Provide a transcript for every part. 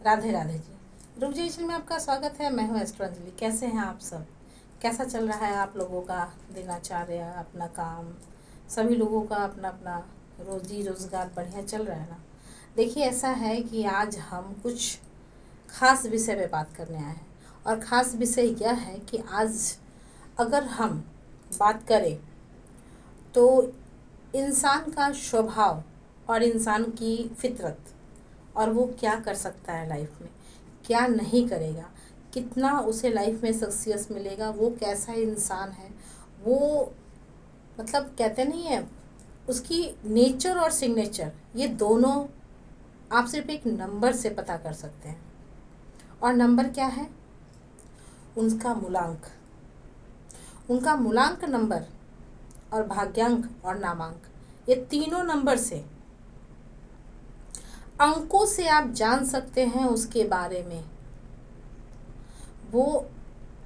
राधे राधे जी। रुक जी में आपका स्वागत है। मैं हूँ एस्ट्रो अंजलि। कैसे हैं आप सब? कैसा चल रहा है आप लोगों का दिनचर्या, अपना काम? सभी लोगों का अपना अपना रोजी रोज़गार बढ़िया चल रहा है ना? देखिए, ऐसा है कि आज हम कुछ खास विषय पे बात करने आए हैं। और ख़ास विषय क्या है कि आज अगर हम बात करें तो इंसान का स्वभाव और इंसान की फितरत, और वो क्या कर सकता है लाइफ में, क्या नहीं करेगा, कितना उसे लाइफ में सक्सेस मिलेगा, वो कैसा इंसान है, वो मतलब कहते नहीं है, उसकी नेचर और सिग्नेचर, ये दोनों आप सिर्फ एक नंबर से पता कर सकते हैं। और नंबर क्या है? उनका मूलांक। उनका मूलांक नंबर और भाग्यांक और नामांक, ये तीनों नंबर से, अंकों से आप जान सकते हैं उसके बारे में। वो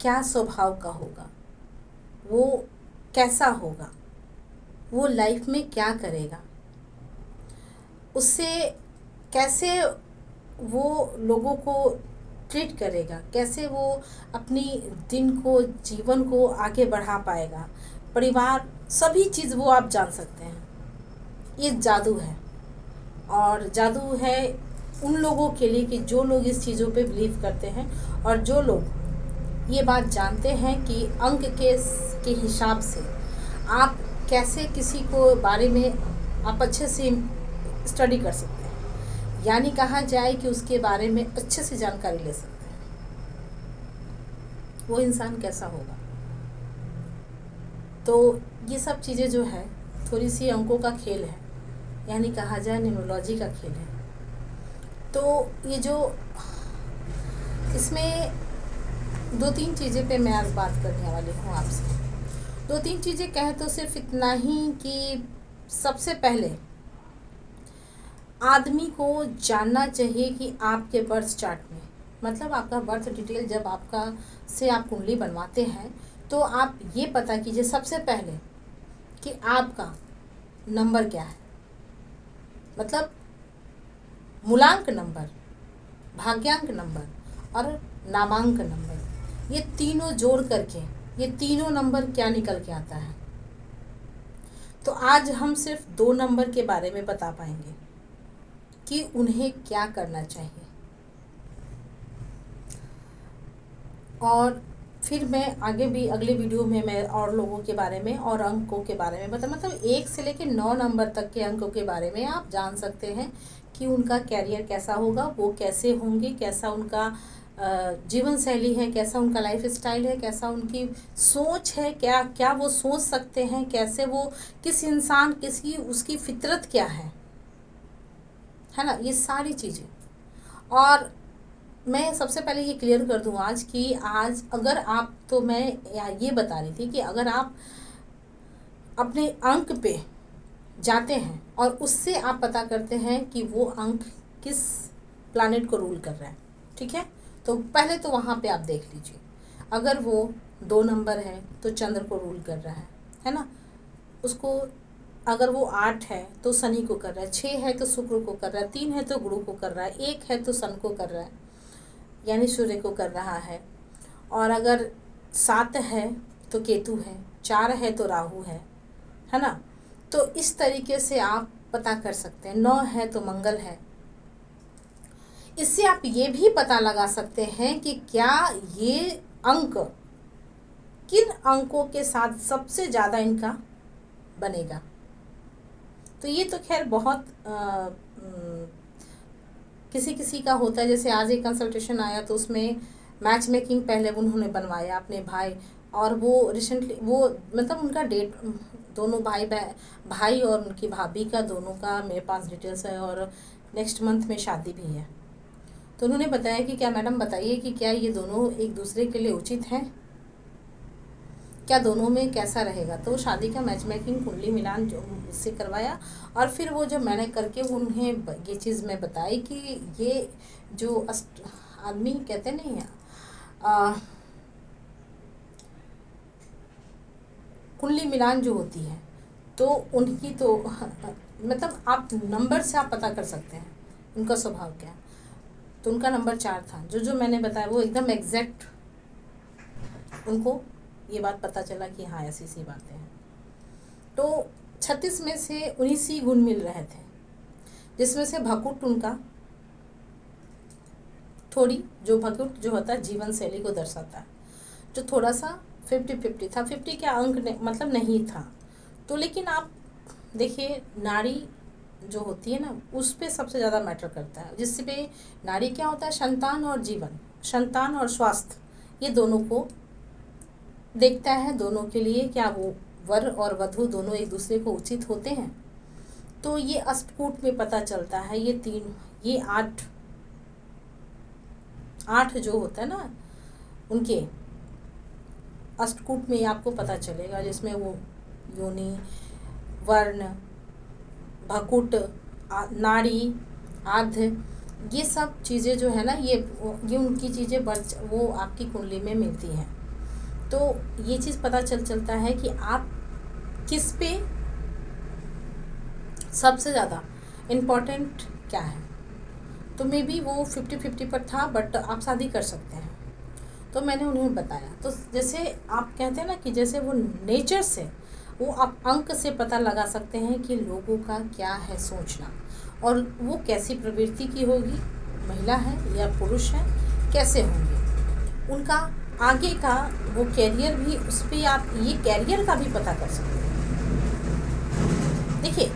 क्या स्वभाव का होगा, वो कैसा होगा, वो लाइफ में क्या करेगा, उससे कैसे वो लोगों को ट्रीट करेगा, कैसे वो अपनी दिन को, जीवन को आगे बढ़ा पाएगा, परिवार, सभी चीज़ वो आप जान सकते हैं। ये जादू है। और जादू है उन लोगों के लिए कि जो लोग इस चीज़ों पे बिलीव करते हैं, और जो लोग ये बात जानते हैं कि अंक के हिसाब से आप कैसे किसी को बारे में आप अच्छे से स्टडी कर सकते हैं, यानी कहा जाए कि उसके बारे में अच्छे से जानकारी ले सकते हैं। वो इंसान कैसा होगा। तो ये सब चीज़ें जो है थोड़ी सी अंकों का खेल है, यानी कहा जाए न्यूमरोलॉजी का खेल है। तो ये जो इसमें दो तीन चीज़ें पे मैं आज बात करने वाली हूँ आपसे। दो तीन चीज़ें कहें तो सिर्फ इतना ही कि सबसे पहले आदमी को जानना चाहिए कि आपके बर्थ चार्ट में, मतलब आपका बर्थ डिटेल जब आपका से आप कुंडली बनवाते हैं, तो आप ये पता कीजिए सबसे पहले कि आपका नंबर क्या है। मतलब मूलांक नंबर, भाग्यांक नंबर और नामांक नंबर, ये तीनों जोड़ करके ये तीनों नंबर क्या निकल के आता है। तो आज हम सिर्फ दो नंबर के बारे में बता पाएंगे कि उन्हें क्या करना चाहिए। और फिर मैं आगे भी अगले वीडियो में मैं और लोगों के बारे में और अंकों के बारे में मतलब 1 से लेकर 9 नंबर तक के अंकों के बारे में आप जान सकते हैं कि उनका कैरियर कैसा होगा, वो कैसे होंगे, कैसा उनका जीवन शैली है, कैसा उनका लाइफ स्टाइल है, कैसा उनकी सोच है, क्या क्या वो सोच सकते हैं, कैसे वो किस इंसान किसकी उसकी फितरत क्या है ना, ये सारी चीज़ें। और मैं सबसे पहले ये क्लियर कर दूं आज कि आज अगर आप, तो मैं ये बता रही थी कि अगर आप अपने अंक पे जाते हैं और उससे आप पता करते हैं कि वो अंक किस प्लैनेट को रूल कर रहा है, ठीक है, तो पहले तो वहाँ पे आप देख लीजिए। अगर वो 2 नंबर है तो चंद्र को रूल कर रहा है ना, उसको। अगर वो 8 है तो शनि को कर रहा है, 6 है तो शुक्र को कर रहा है, 3 है तो गुरु को कर रहा है, 1 है तो सन को कर रहा है, यानी सूर्य को कर रहा है। और अगर 7 है तो केतु है, 4 है तो राहु है ना। तो इस तरीके से आप पता कर सकते हैं। 9 है तो मंगल है। इससे आप ये भी पता लगा सकते हैं कि क्या ये अंक किन अंकों के साथ सबसे ज़्यादा इनका बनेगा। तो ये तो खैर बहुत किसी किसी का होता है। जैसे आज एक कंसल्टेशन आया तो उसमें मैच मेकिंग पहले उन्होंने बनवाया अपने भाई, और वो रिसेंटली वो मतलब उनका डेट, दोनों भाई और उनकी भाभी का, दोनों का मेरे पास डिटेल्स है, और नेक्स्ट मंथ में शादी भी है। तो उन्होंने बताया कि क्या मैडम बताइए कि क्या ये दोनों एक दूसरे के लिए उचित हैं, क्या दोनों में कैसा रहेगा। तो शादी का मैच मेकिंग कुंडली मिलान जो उससे करवाया, और फिर वो जब मैंने करके उन्हें ये चीज़ मैं बताई कि ये जो आदमी कहते नहीं है कुंडली मिलान जो होती है, तो उनकी तो मतलब आप नंबर से आप पता कर सकते हैं उनका स्वभाव क्या है। तो उनका नंबर 4 था। जो जो मैंने बताया वो एकदम एग्जैक्ट उनको ये बात पता चला कि हाँ ऐसी सी बातें हैं। तो 36 में से 19 ही गुण मिल रहे थे, जिसमें से भकुट उनका थोड़ी, जो भकुट जो होता है जीवन शैली को दर्शाता है, जो थोड़ा सा 50-50 था। 50 के अंक मतलब नहीं था। तो लेकिन आप देखिए नाड़ी जो होती है ना उस पे सबसे ज़्यादा मैटर करता है, जिससे पे नाड़ी क्या होता है, संतान और जीवन, संतान और स्वास्थ्य, ये दोनों को देखता है। दोनों के लिए क्या वो वर और वधू दोनों एक दूसरे को उचित होते हैं। तो ये अष्टकूट में पता चलता है। ये 8 जो होता है ना उनके अष्टकूट में आपको पता चलेगा, जिसमें वो योनि, वर्ण, भकुट, नाड़ी, आद्य, ये सब चीज़ें जो है ना ये उनकी चीज़ें वो आपकी कुंडली में मिलती हैं। तो ये चीज़ पता चलता है कि आप किस पे सबसे ज़्यादा इम्पोर्टेंट क्या है। तो मे बी वो 50-50 पर था, बट आप शादी कर सकते हैं। तो मैंने उन्हें बताया। तो जैसे आप कहते हैं ना कि जैसे वो नेचर से वो आप अंक से पता लगा सकते हैं कि लोगों का क्या है सोचना, और वो कैसी प्रवृत्ति की होगी, महिला है या पुरुष है, कैसे होंगे, उनका आगे का वो कैरियर भी, उस पर आप ये कैरियर का भी पता कर सकते हैं। देखिए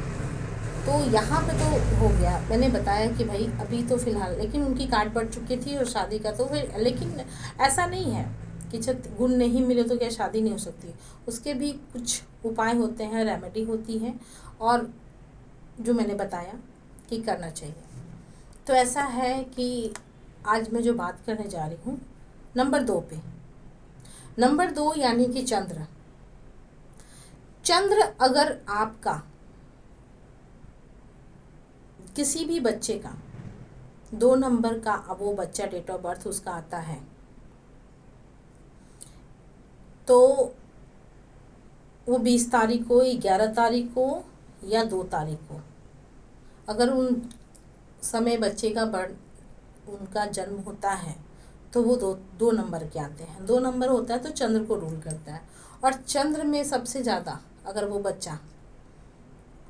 तो यहाँ पे तो हो गया, मैंने बताया कि भाई अभी तो फ़िलहाल, लेकिन उनकी काट पड़ चुकी थी और शादी का तो फिर, लेकिन ऐसा नहीं है कि जब गुण नहीं मिले तो क्या शादी नहीं हो सकती। उसके भी कुछ उपाय होते हैं, रेमेडी होती है, और जो मैंने बताया कि करना चाहिए। तो ऐसा है कि आज मैं जो बात करने जा रही हूँ नंबर 2 पे। नंबर 2 यानी कि चंद्र। चंद्र अगर आपका किसी भी बच्चे का 2 नंबर का, अब वो बच्चा डेट ऑफ बर्थ उसका आता है, तो वो 20 तारीख को, 11 तारीख को या 2 तारीख को, अगर उन समय बच्चे का उनका जन्म होता है तो वो दो नंबर के आते हैं। 2 नंबर होता है तो चंद्र को रूल करता है। और चंद्र में सबसे ज़्यादा अगर वो बच्चा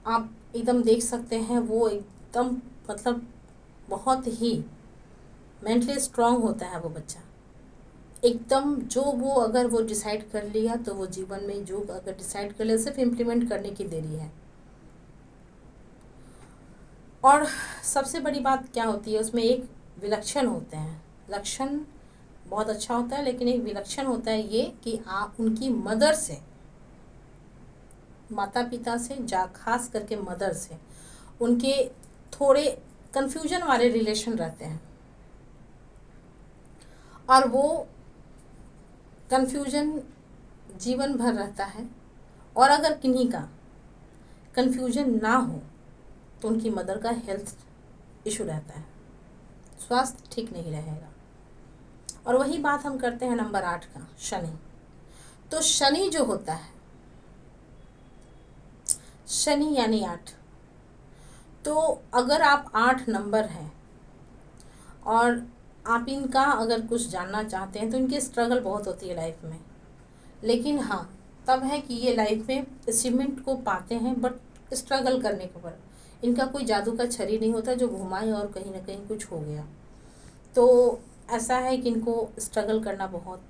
आप एकदम देख सकते हैं, वो एकदम मतलब बहुत ही मेंटली स्ट्रांग होता है वो बच्चा एकदम। जो वो अगर वो डिसाइड कर लिया तो वो जीवन में जो अगर डिसाइड कर लिया सिर्फ इम्प्लीमेंट करने की देरी है। और सबसे बड़ी बात क्या होती है उसमें, एक विलक्षण होते हैं, लक्षण बहुत अच्छा होता है, लेकिन एक विलक्षण होता है ये कि आप उनकी मदर से, माता पिता से, खास करके मदर से उनके थोड़े कंफ्यूजन वाले रिलेशन रहते हैं, और वो कंफ्यूजन जीवन भर रहता है। और अगर किन्हीं का कंफ्यूजन ना हो तो उनकी मदर का हेल्थ इशू रहता है, स्वास्थ्य ठीक नहीं रहेगा। और वही बात हम करते हैं नंबर 8 का, शनि। तो शनि जो होता है, शनि यानी 8, तो अगर आप 8 नंबर हैं और आप इनका अगर कुछ जानना चाहते हैं तो इनकी स्ट्रगल बहुत होती है लाइफ में, लेकिन हाँ तब है कि ये लाइफ में अचीवमेंट को पाते हैं, बट स्ट्रगल करने के पर इनका कोई जादू का छड़ी नहीं होता जो घुमाए और कहीं ना कहीं कुछ हो गया। तो ऐसा है कि इनको स्ट्रगल करना बहुत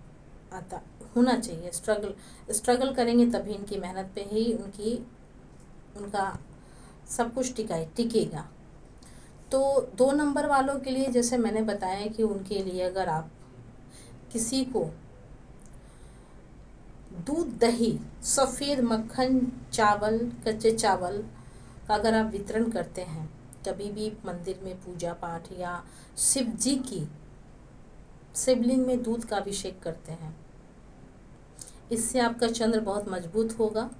आता होना चाहिए। स्ट्रगल करेंगे तभी इनकी मेहनत पे ही उनका सब कुछ टिकेगा। तो 2 नंबर वालों के लिए जैसे मैंने बताया कि उनके लिए अगर आप किसी को दूध, दही, सफ़ेद मक्खन, चावल, कच्चे चावल का अगर आप वितरण करते हैं, कभी भी मंदिर में पूजा पाठ या शिव जी की शिवलिंग में दूध का अभिषेक करते हैं, इससे आपका चंद्र बहुत मजबूत होगा।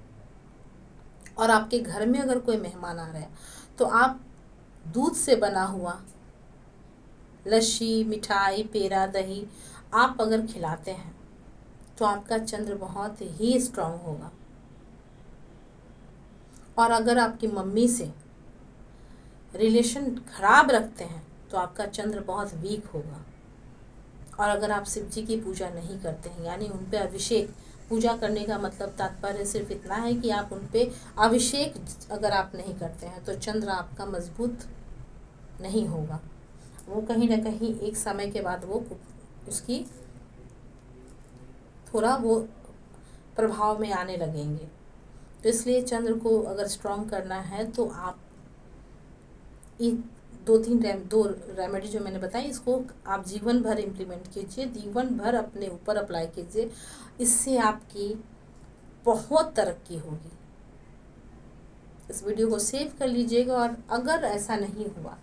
और आपके घर में अगर कोई मेहमान आ रहा है तो आप दूध से बना हुआ लस्सी, मिठाई, पेड़ा, दही आप अगर खिलाते हैं तो आपका चंद्र बहुत ही स्ट्रांग होगा। और अगर आपकी मम्मी से रिलेशन खराब रखते हैं तो आपका चंद्र बहुत वीक होगा। और अगर आप शिव जी की पूजा नहीं करते हैं, यानी उन पे अभिषेक, पूजा करने का मतलब तात्पर्य सिर्फ इतना है कि आप उन पे अभिषेक अगर आप नहीं करते हैं तो चंद्र आपका मजबूत नहीं होगा। वो कहीं ना कहीं एक समय के बाद वो उसकी थोड़ा वो प्रभाव में आने लगेंगे। तो इसलिए चंद्र को अगर स्ट्रॉन्ग करना है तो आप ये दो रेमेडी जो मैंने बताई, इसको आप जीवन भर इम्प्लीमेंट कीजिए, जीवन भर अपने ऊपर अप्लाई कीजिए। इससे आपकी बहुत तरक्की होगी। इस वीडियो को सेव कर लीजिएगा, और अगर ऐसा नहीं हुआ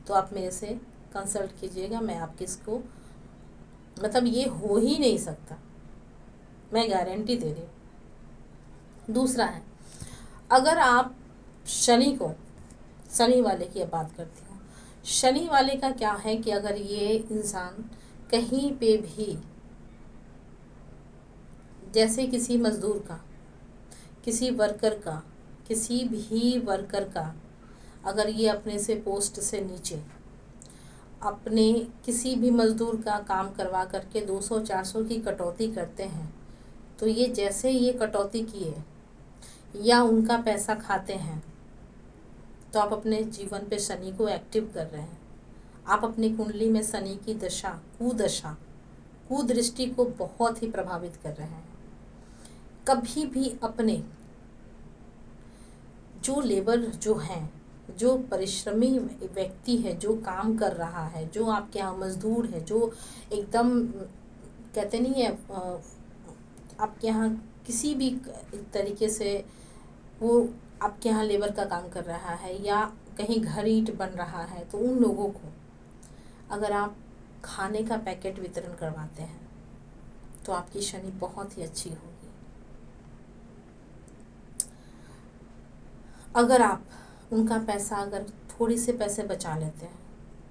तो आप मेरे से कंसल्ट कीजिएगा। मैं आपकी इसको मतलब ये हो ही नहीं सकता, मैं गारंटी दे रही हूँ। दूसरा है, अगर आप शनि वाले की अब बात करती हूँ। शनि वाले का क्या है कि अगर ये इंसान कहीं पे भी, जैसे किसी मजदूर का, किसी वर्कर का अगर ये अपने से पोस्ट से नीचे अपने किसी भी मजदूर का काम करवा करके 200-400 की कटौती करते हैं, तो ये जैसे ये कटौती किए या उनका पैसा खाते हैं, तो आप अपने जीवन पे शनि को एक्टिव कर रहे हैं। आप अपनी कुंडली में शनि की कुदृष्टि को बहुत ही प्रभावित कर रहे हैं। कभी भी अपने जो लेबर जो हैं, जो परिश्रमी व्यक्ति है, जो काम कर रहा है, जो आपके यहाँ मजदूर है, जो एकदम कहते नहीं है आपके यहाँ किसी भी तरीके से वो आपके यहाँ लेबर का काम कर रहा है या कहीं घर ईंट बन रहा है, तो उन लोगों को अगर आप खाने का पैकेट वितरण करवाते हैं तो आपकी शनि बहुत ही अच्छी होगी। अगर आप उनका पैसा, अगर थोड़ी से पैसे बचा लेते हैं,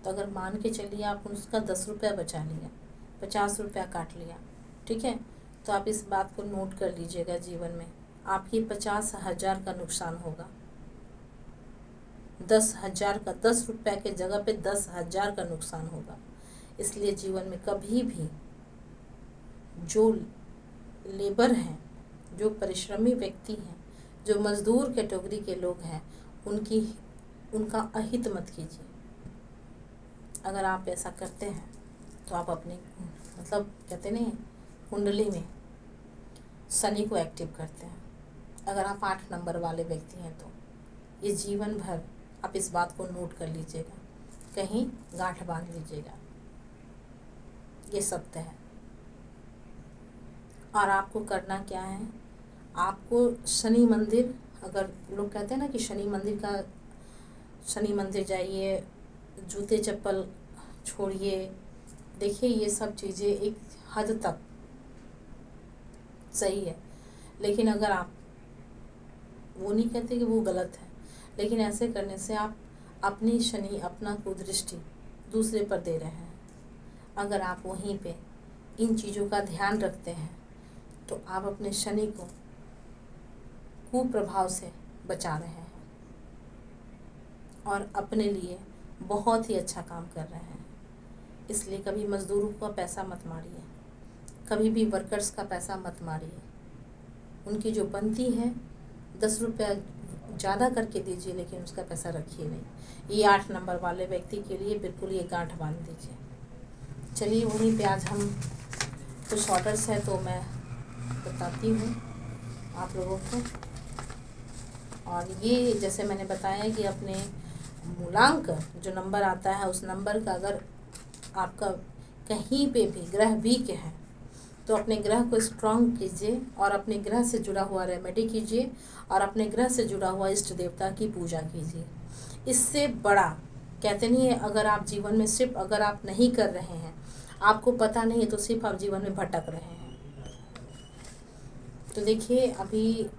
तो अगर मान के चलिए आप उसका 10 रुपया बचा लिया, 50 रुपया काट लिया, ठीक है, तो आप इस बात को नोट कर लीजिएगा, जीवन में आपकी 50,000 का नुकसान होगा। 10,000 का, 10 रुपया के जगह पे 10,000 का नुकसान होगा। इसलिए जीवन में कभी भी जो लेबर हैं, जो परिश्रमी व्यक्ति हैं, जो मजदूर कैटेगरी के लोग हैं, उनका अहित मत कीजिए। अगर आप ऐसा करते हैं तो आप अपने मतलब कहते नहीं कुंडली में शनि को एक्टिव करते हैं। अगर आप 8 नंबर वाले व्यक्ति हैं तो ये जीवन भर आप इस बात को नोट कर लीजिएगा, कहीं गांठ बांध लीजिएगा, ये सत्य है। और आपको करना क्या है, आपको शनि मंदिर, अगर लोग कहते हैं ना कि शनि मंदिर जाइए, जूते चप्पल छोड़िए, देखिए ये सब चीज़ें एक हद तक सही है, लेकिन अगर आप, वो नहीं कहते कि वो गलत है, लेकिन ऐसे करने से आप अपनी शनि, अपना कुदृष्टि दूसरे पर दे रहे हैं। अगर आप वहीं पे इन चीज़ों का ध्यान रखते हैं तो आप अपने शनि को कुप्रभाव से बचा रहे हैं और अपने लिए बहुत ही अच्छा काम कर रहे हैं। इसलिए कभी मज़दूरों का पैसा मत मारिए, कभी भी वर्कर्स का पैसा मत मारिए। उनकी जो बनती है 10 रुपया ज़्यादा करके दीजिए, लेकिन उसका पैसा रखिए नहीं। ये 8 नंबर वाले व्यक्ति के लिए बिल्कुल ये गांठ बांध दीजिए। चलिए वहीं पे आज हम कुछ ऑर्डर्स है तो मैं बताती हूँ आप लोगों को। और ये जैसे मैंने बताया कि अपने मूलांक जो नंबर आता है, उस नंबर का अगर आपका कहीं पे भी ग्रह वीक है तो अपने ग्रह को स्ट्रॉन्ग कीजिए और अपने ग्रह से जुड़ा हुआ रेमेडी कीजिए और अपने ग्रह से जुड़ा हुआ इष्ट देवता की पूजा कीजिए। इससे बड़ा कहते नहीं है, अगर आप जीवन में सिर्फ अगर आप नहीं कर रहे हैं, आपको पता नहीं है, तो सिर्फ आप जीवन में भटक रहे हैं। तो देखिए अभी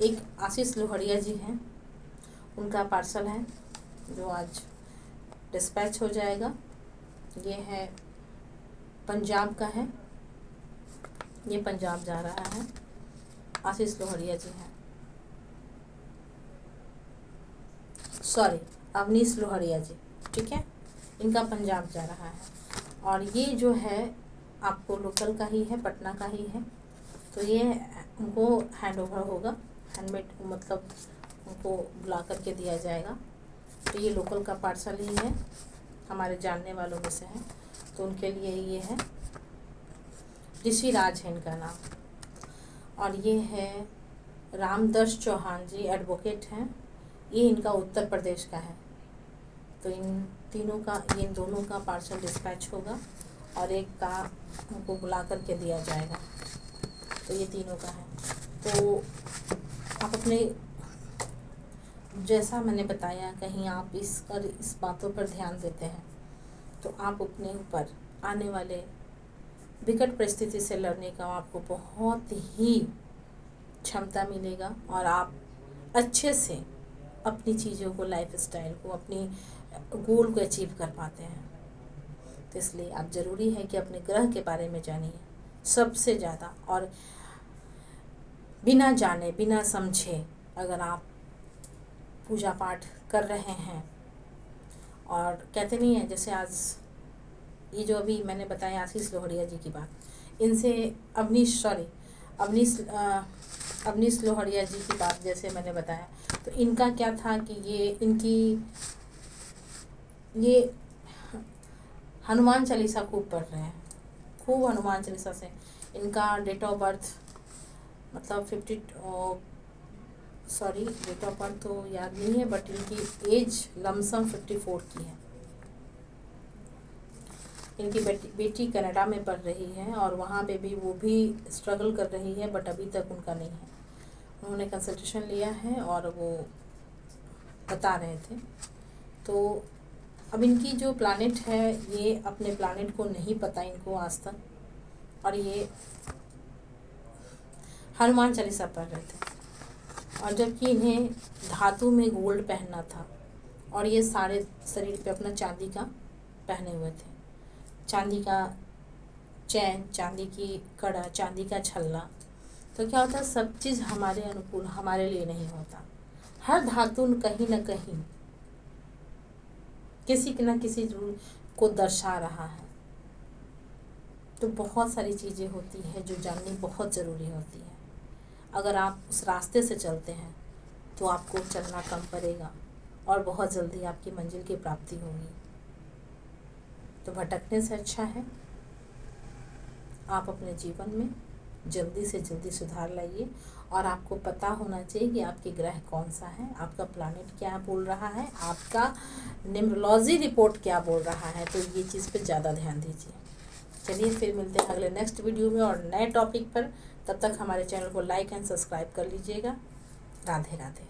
एक आशीष लोहड़िया जी हैं, उनका पार्सल है जो आज डिस्पैच हो जाएगा। ये है पंजाब का है, ये पंजाब जा रहा है। आशीष लोहड़िया जी हैं, सॉरी अवनीश लोहड़िया जी, ठीक है। इनका पंजाब जा रहा है। और ये जो है आपको लोकल का ही है, पटना का ही है। तो ये उनको हैंड ओवर होगा, हैंडमेड मतलब उनको बुला करके दिया जाएगा। तो ये लोकल का पार्सल ही है, हमारे जानने वालों में से है, तो उनके लिए ये है। ऋषिराज है इनका नाम। और ये है रामदर्श चौहान जी, एडवोकेट हैं। ये इनका उत्तर प्रदेश का है। तो इन दोनों का पार्सल डिस्पैच होगा और एक का उनको बुला करके दिया जाएगा। तो ये तीनों का है। तो आप अपने, जैसा मैंने बताया, कहीं आप इस बातों पर ध्यान देते हैं तो आप अपने ऊपर आने वाले विकट परिस्थिति से लड़ने का आपको बहुत ही क्षमता मिलेगा और आप अच्छे से अपनी चीज़ों को, लाइफ स्टाइल को, अपनी गोल को अचीव कर पाते हैं। तो इसलिए आप ज़रूरी है कि अपने ग्रह के बारे में जानिए सबसे ज़्यादा। और बिना जाने बिना समझे अगर आप पूजा पाठ कर रहे हैं, और कहते नहीं है, जैसे आज ये जो अभी मैंने बताया आशीष लोहड़िया जी की बात, इनसे अवनीश लोहड़िया जी की बात जैसे मैंने बताया, तो इनका क्या था कि ये हनुमान चालीसा खूब पढ़ रहे हैं, खूब हनुमान चालीसा से। इनका डेट ऑफ बर्थ मतलब डेट ऑफ बर्थ तो याद नहीं है, बट इनकी एज लमसम 54 की है। इनकी बेटी कनाडा में पढ़ रही है और वहाँ पे भी वो भी स्ट्रगल कर रही है, बट अभी तक उनका नहीं है। उन्होंने कंसल्टेशन लिया है और वो बता रहे थे। तो अब इनकी जो प्लानेट है, ये अपने प्लानेट को नहीं पता इनको आज तक, और ये हनुमान चालीसा पढ़ रहे थे। और जबकि इन्हें धातु में गोल्ड पहनना था और ये सारे शरीर पे अपना चांदी का पहने हुए थे, चांदी का चैन, चांदी की कड़ा, चांदी का छल्ला। तो क्या होता है, सब चीज़ हमारे अनुकूल हमारे लिए नहीं होता। हर धातु कहीं ना कहीं किसी न किसी को दर्शा रहा है। तो बहुत सारी चीज़ें होती हैं जो जाननी बहुत ज़रूरी होती है। अगर आप उस रास्ते से चलते हैं तो आपको चलना कम पड़ेगा और बहुत जल्दी आपकी मंजिल की प्राप्ति होगी। तो भटकने से अच्छा है आप अपने जीवन में जल्दी से जल्दी सुधार लाइए। और आपको पता होना चाहिए कि आपके ग्रह कौन सा है, आपका प्लैनेट क्या बोल रहा है, आपका न्यूमरोलॉजी रिपोर्ट क्या बोल रहा है। तो ये चीज़ पे ज़्यादा ध्यान दीजिए। चलिए फिर मिलते हैं अगले नेक्स्ट वीडियो में और नए टॉपिक पर। तब तक हमारे चैनल को लाइक एंड सब्सक्राइब कर लीजिएगा। राधे राधे।